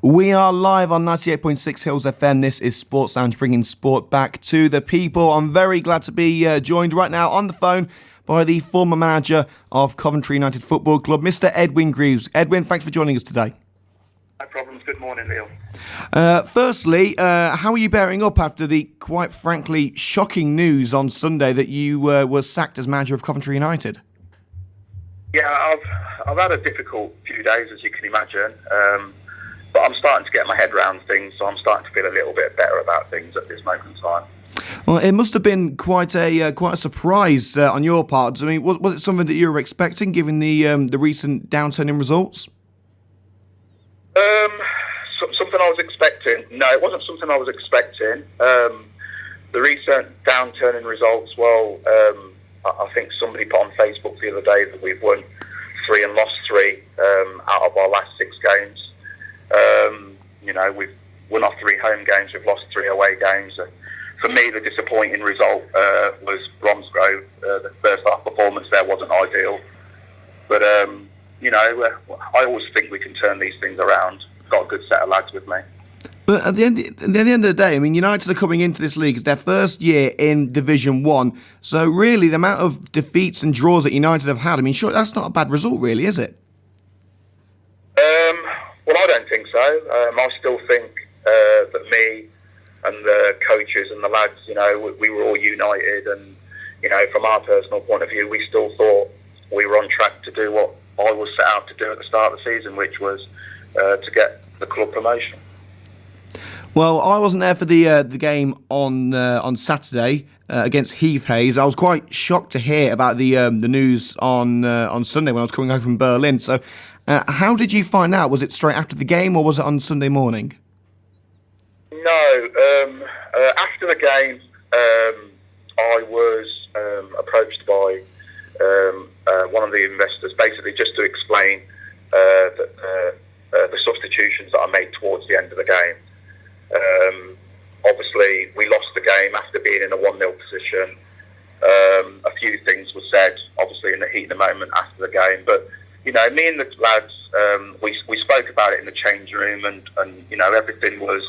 We are live on 98.6 Hills FM. This is Sports Lounge, bringing sport back to the people. I'm very glad to be joined right now on the phone by the former manager of Coventry United Football Club, Mr. Edwin Greaves. Edwin, thanks for joining us today. No problems. Good morning, Neil. Firstly, how are you bearing up after the, quite frankly, shocking news on Sunday that you were sacked as manager of Coventry United? Yeah, I've had a difficult few days, as you can imagine. But I'm starting to get my head around things, so I'm starting to feel a little bit better about things at this moment in time. Well, it must have been quite a surprise on your part. I mean, was it something that you were expecting, given the recent downturn in results? Something I was expecting. No, it wasn't something I was expecting. The recent downturn in results. Well, I think somebody put on Facebook the other day that we've won 3 and lost 3 out of our last 6 games. We've won our 3 home games, we've lost 3 away games. For me, the disappointing result was Bromsgrove. The first half performance there wasn't ideal. But, I always think we can turn these things around. Got a good set of lads with me. But at the end of the day, I mean, United are coming into this league. It's their first year in Division 1. So really, the amount of defeats and draws that United have had, I mean, sure, that's not a bad result, really, is it? Well, I don't think so. I still think that me and the coaches and the lads, we were all united. And, from our personal point of view, we still thought we were on track to do what I was set out to do at the start of the season, which was to get the club promotion. Well, I wasn't there for the game on Saturday against Heath Hayes. I was quite shocked to hear about the news on Sunday when I was coming home from Berlin. So, how did you find out? Was it straight after the game, or was it on Sunday morning? No, after the game, I was approached by one of the investors, basically just to explain the substitutions that I made towards the end of the game. Obviously, we lost the game after being in a 1-0 position. A few things were said, obviously, in the heat of the moment after the game. But, me and the lads, we spoke about it in the change room, and everything was,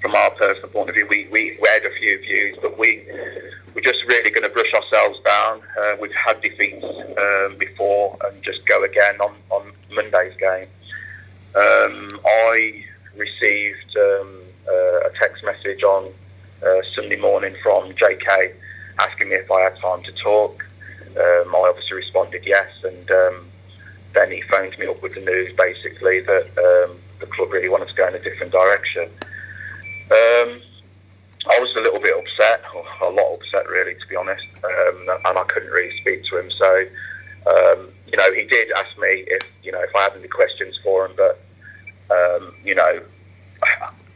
from our personal point of view, we had a few views, but we're just really going to brush ourselves down. We've had defeats before, and just go again on Monday's game. I received a text message on Sunday morning from JK asking me if I had time to talk. I obviously responded yes, and then he phoned me up with the news basically that the club really wanted to go in a different direction. I was a little bit upset, a lot upset really, to be honest, and I couldn't really speak to him. So, he did ask me if I had any questions for him, but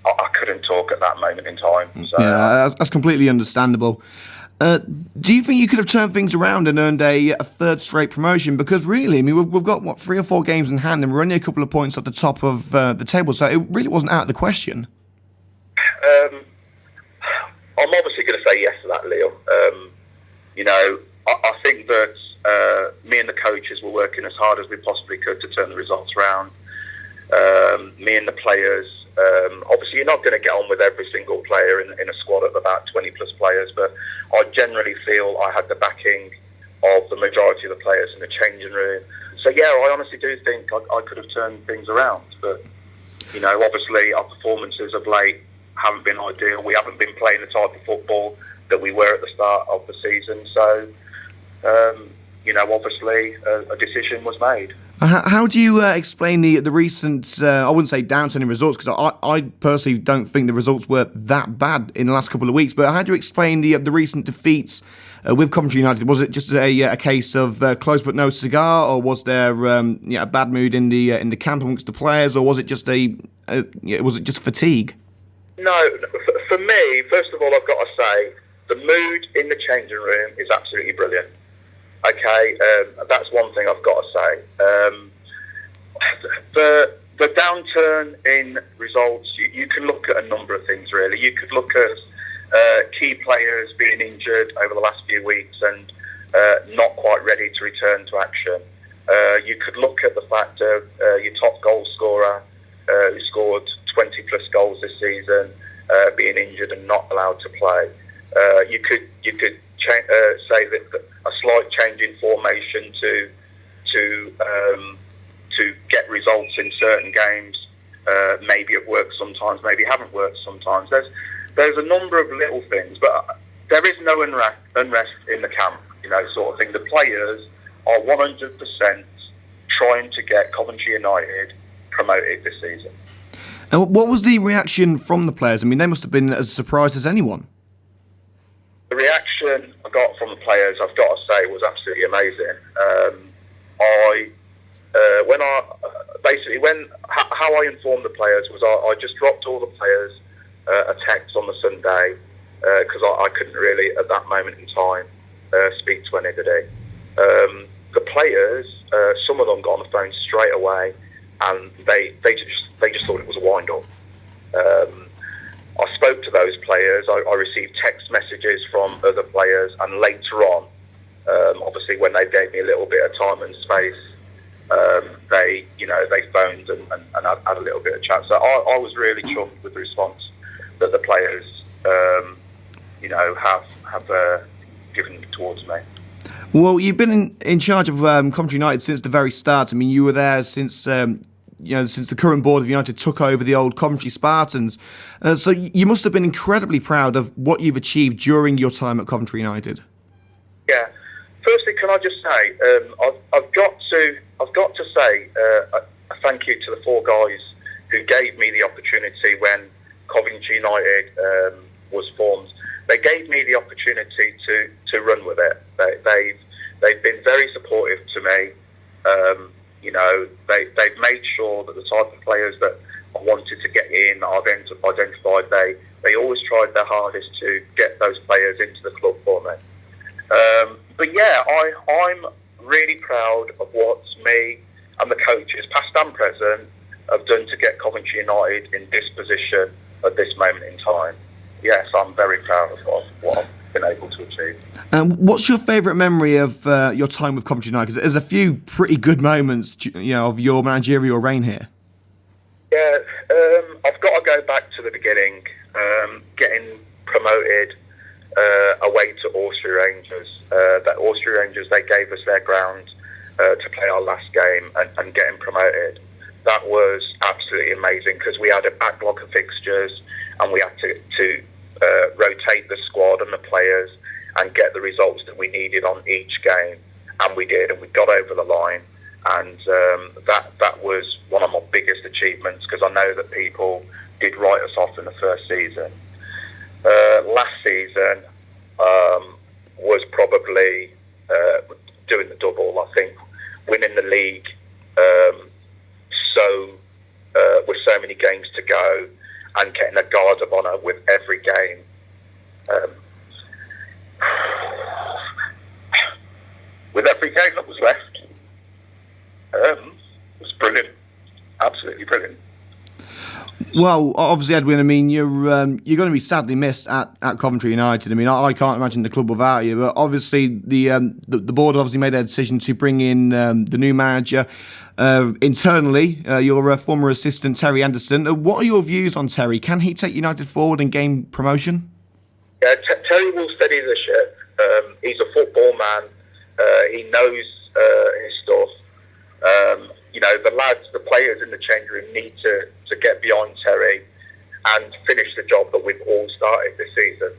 I couldn't talk at that moment in time. So. Yeah, that's completely understandable. Do you think you could have turned things around and earned a 3rd straight promotion? Because really, I mean, we've got 3 or 4 games in hand, and we're only a couple of points at the top of the table, so it really wasn't out of the question. I'm obviously going to say yes to that, Leo. I think that me and the coaches were working as hard as we possibly could to turn the results around. Me and the players, obviously you're not going to get on with every single player in a squad of about 20 plus players, but I generally feel I had the backing of the majority of the players in the changing room. So yeah, I honestly do think I could have turned things around, but obviously our performances of late haven't been ideal. We haven't been playing the type of football that we were at the start of the season, so obviously a decision was made. How do you explain the recent, I wouldn't say downturn in results, because I personally don't think the results were that bad in the last couple of weeks, but how do you explain the recent defeats with Coventry United? Was it just a case of close but no cigar, or was there a bad mood in the camp amongst the players, or was it just fatigue? No, for me, first of all, I've got to say, the mood in the changing room is absolutely brilliant. Okay, that's one thing I've got to say. The downturn in results, you can look at a number of things really. You could look at key players being injured over the last few weeks and not quite ready to return to action. You could look at the fact of your top goal scorer who scored 20 plus goals this season, being injured and not allowed to play. You could say that a slight change in formation to get results in certain games maybe have worked sometimes, maybe haven't worked sometimes. There's a number of little things, but there is no unrest in the camp, sort of thing. The players are 100% trying to get Coventry United promoted this season. And what was the reaction from the players? I mean, they must have been as surprised as anyone. The reaction I got from the players, I've got to say, was absolutely amazing. How I informed the players was I just dropped all the players a text on the Sunday because I couldn't really at that moment in time speak to anybody. The players, some of them got on the phone straight away, and they just thought it was a wind up. I spoke to those players. I received text messages from other players, and later on, obviously when they gave me a little bit of time and space, they phoned and had a little bit of chat. So I was really chuffed with the response that the players, have given towards me. Well, you've been in charge of Coventry United since the very start. I mean, you were there since since the current board of United took over the old Coventry Spartans. So you must have been incredibly proud of what you've achieved during your time at Coventry United. Yeah. Firstly, can I just say I've got to say a thank you to the four guys who gave me the opportunity when Coventry United was formed. They gave me the opportunity to run with it. They've been very supportive to me. They've made sure that the type of players that I wanted to get in, I've identified. They always tried their hardest to get those players into the club for me. But yeah, I'm really proud of what me and the coaches, past and present, have done to get Coventry United in this position at this moment in time. Yes, I'm very proud of what I've been able to achieve. What's your favourite memory of your time with Coventry United? Because there's a few pretty good moments, of your managerial reign here. Yeah, I've got to go back to the beginning. Getting promoted away to Austria Rangers. That Austria Rangers, they gave us their ground to play our last game and getting promoted. That was absolutely amazing because we had a backlog of fixtures and we had to rotate the squad and the players and get the results that we needed on each game, and we did, and we got over the line, and that was one of my biggest achievements because I know that people did write us off in the first season. Last season was probably doing the double. I think winning the league with so many games to go and getting a guard of honour with every game. With every game that was left, it was brilliant, absolutely brilliant. Well, obviously, Edwin, I mean, you're going to be sadly missed at Coventry United. I mean, I can't imagine the club without you. But obviously, the board obviously made a decision to bring in the new manager. Internally, your former assistant, Terry Anderson. What are your views on Terry? Can he take United forward and gain promotion? Yeah, Terry will steady the ship. He's a football man. He knows his stuff. The lads, the players in the change room need to get behind Terry and finish the job that we've all started this season.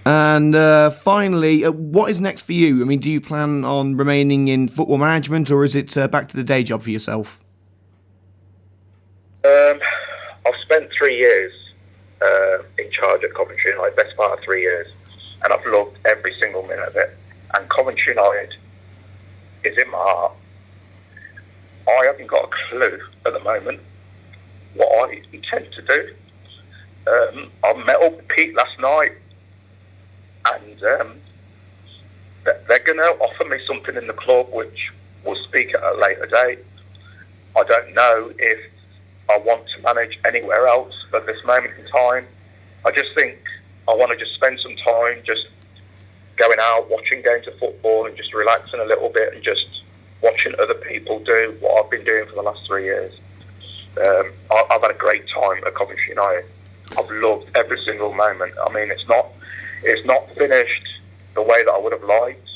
And finally, what is next for you? I mean, do you plan on remaining in football management, or is it back to the day job for yourself? I've spent 3 years in charge at Coventry United, best part of 3 years, and I've loved every single minute of it. And Coventry United is in my heart. I haven't got a clue at the moment what I intend to do. I met up with Pete last night, and they're going to offer me something in the club, which we'll speak at a later date. I don't know if I want to manage anywhere else at this moment in time. I just think I want to just spend some time just going out, watching games of football and just relaxing a little bit and just watching other people do what I've been doing for the last 3 years. I've had a great time at Coventry United. I've loved every single moment. I mean, it's not finished the way that I would have liked,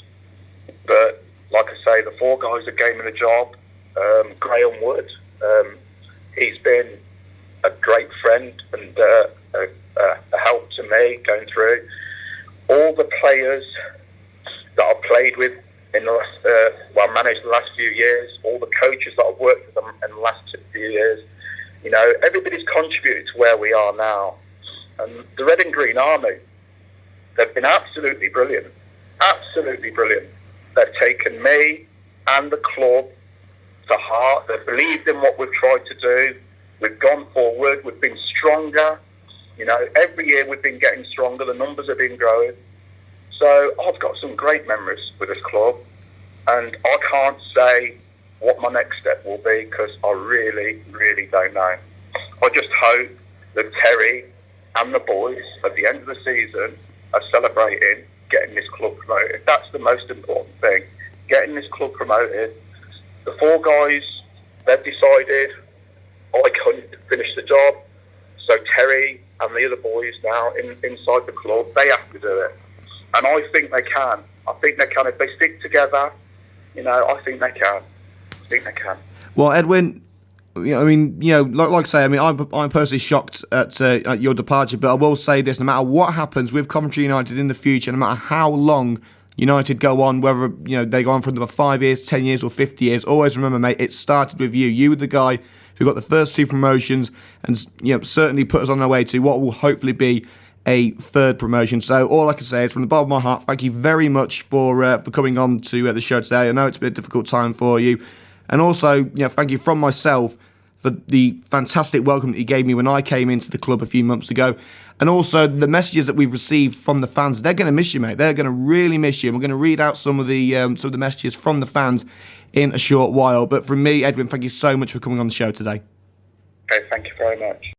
but like I say, the four guys that gave me the job, Graham Wood, he's been a great friend and a help to me going through. All the players that I've played with in the last, managed the last few years, all the coaches that I've worked with them in the last few years, you know, everybody's contributed to where we are now. And the Red and Green Army, they've been absolutely brilliant. Absolutely brilliant. They've taken me and the club to heart. They've believed in what we've tried to do. We've gone forward. We've been stronger. You know, every year we've been getting stronger. The numbers have been growing. So I've got some great memories with this club. And I can't say what my next step will be because I really, really don't know. I just hope that Terry and the boys at the end of the season are celebrating getting this club promoted. That's the most important thing. Getting this club promoted. The four guys, they've decided I couldn't finish the job. So Terry and the other boys now inside the club, they have to do it. And I think they can. I think they can. If they stick together, you know, I think they can. I think they can. Well, Edwin, I mean, you know, like I say, I mean, I'm personally shocked at your departure, but I will say this: no matter what happens with Coventry United in the future, no matter how long United go on, whether you know they go on for another 5 years, 10 years, or 50 years, always remember, mate, it started with you. You were the guy who got the first two promotions, and you know certainly put us on our way to what will hopefully be a third promotion. So all I can say is, from the bottom of my heart, thank you very much for coming on to the show today. I know it's been a difficult time for you, and also, you know, thank you from myself for the fantastic welcome that you gave me when I came into the club a few months ago. And also the messages that we've received from the fans. They're going to miss you, mate. They're going to really miss you. And we're going to read out some of the messages from the fans in a short while. But from me, Edwin, thank you so much for coming on the show today. Okay, thank you very much.